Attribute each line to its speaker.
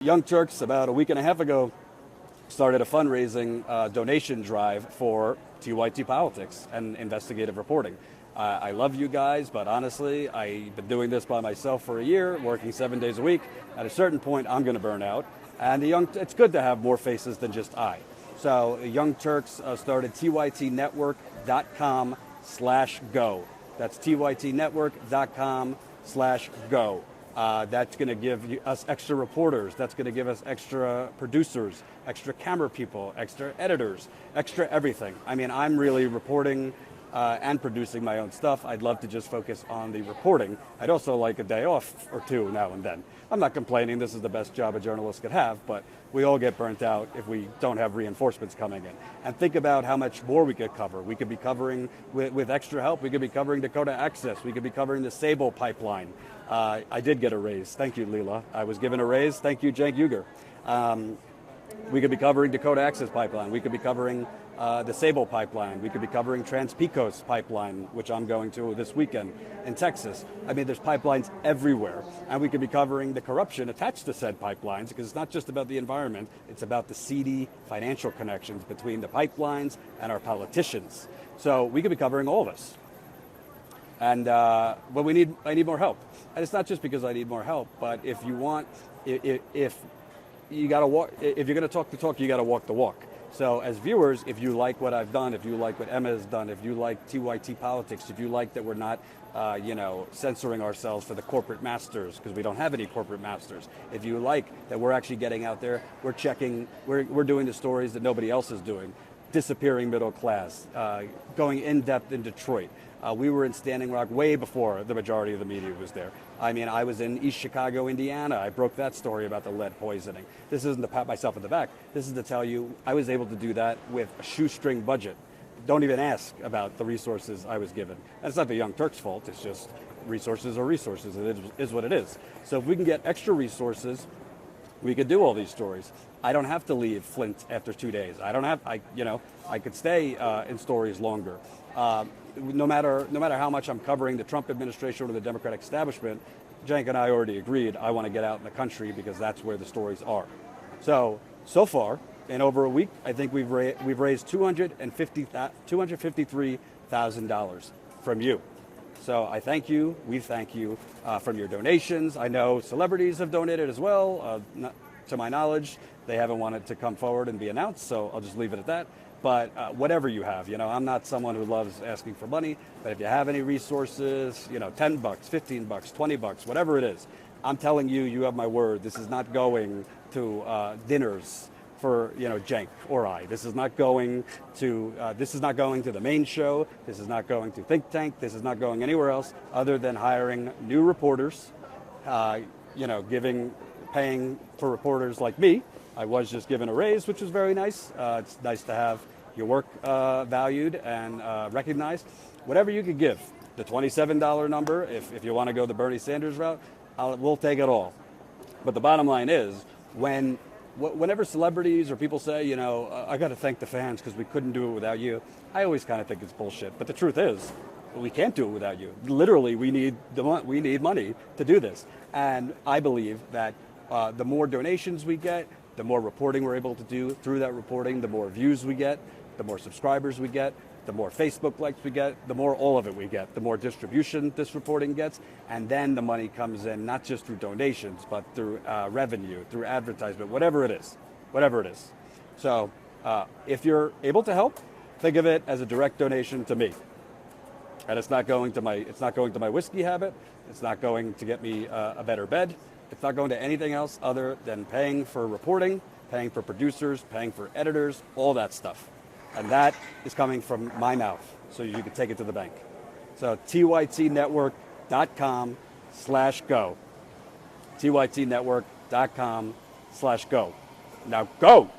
Speaker 1: Young Turks, about a week and a half ago, started a fundraising donation drive for TYT politics and investigative reporting. I love you guys, but honestly, I've been doing this by myself for a year, working 7 days a week. At a certain point, I'm going to burn out. And it's good to have more faces than just I. So Young Turks started tytnetwork.com/go. That's tytnetwork.com/go. That's going to give us extra reporters. That's going to give us extra producers, extra camera people, extra editors, extra everything. I mean, I'm really reporting and producing my own stuff. I'd love to just focus on the reporting. I'd also like a day off or two now and then. I'm not complaining. This is the best job a journalist could have, but we all get burnt out if we don't have reinforcements coming in. And think about how much more we could cover. We could be covering, with extra help, we could be covering Dakota Access. We could be covering the Sable pipeline. I did get a raise. Thank you, Leela. I was given a raise. Thank you, Cenk Uygur. We could be covering Dakota Access Pipeline. We could be covering the Sable Pipeline. We could be covering Trans-Pecos Pipeline, which I'm going to this weekend in Texas. I mean, there's pipelines everywhere. And we could be covering the corruption attached to said pipelines, because it's not just about the environment, it's about the seedy financial connections between the pipelines and our politicians. So we could be covering all of us. And but I need more help. And it's not just because I need more help, but if you want, if you got to walk, if you're going to talk the talk, you got to walk the walk. So as viewers, if you like what I've done, if you like what Emma has done, if you like TYT politics, if you like that we're not, censoring ourselves for the corporate masters because we don't have any corporate masters. If you like that we're actually getting out there, we're doing the stories that nobody else is doing. Disappearing middle class, going in depth in Detroit. We were in Standing Rock way before the majority of the media was there. I mean, I was in East Chicago, Indiana. I broke that story about the lead poisoning. This isn't to pat myself on the back. This is to tell you I was able to do that with a shoestring budget. Don't even ask about the resources I was given. And it's not the Young Turks' fault. It's just resources are resources. It is what it is. So if we can get extra resources, we could do all these stories. I don't have to leave Flint after 2 days. I could stay in stories longer. No matter how much I'm covering the Trump administration or the Democratic establishment, Cenk and I already agreed I want to get out in the country because that's where the stories are. So far, in over a week, I think we've raised $253,000 from you. So I thank you. We thank you from your donations. I know celebrities have donated as well. To my knowledge, they haven't wanted to come forward and be announced, so I'll just leave it at that. But whatever you have, I'm not someone who loves asking for money, but if you have any resources, $10, $15, $20, whatever it is, I'm telling you, you have my word. This is not going to dinners for Cenk or I. This is not going to the main show. This is not going to Think Tank. This is not going anywhere else other than hiring new reporters, paying for reporters like me. I was just given a raise, which was very nice. It's nice to have your work valued and recognized. Whatever you could give, the $27 number, if you want to go the Bernie Sanders route, we'll take it all. But the bottom line is, whenever celebrities or people say, I got to thank the fans because we couldn't do it without you, I always kind of think it's bullshit. But the truth is, we can't do it without you. Literally, we need money to do this. And I believe that the more donations we get, the more reporting we're able to do through that reporting, the more views we get, the more subscribers we get, the more Facebook likes we get, the more all of it we get, the more distribution this reporting gets, and then the money comes in not just through donations, but through revenue, through advertisement, whatever it is. So if you're able to help, think of it as a direct donation to me. And it's not going to my whiskey habit. It's not going to get me a better bed. It's not going to anything else other than paying for reporting, paying for producers, paying for editors, all that stuff. And that is coming from my mouth, so you can take it to the bank. So tytnetwork.com/go. tytnetwork.com/go. Now go!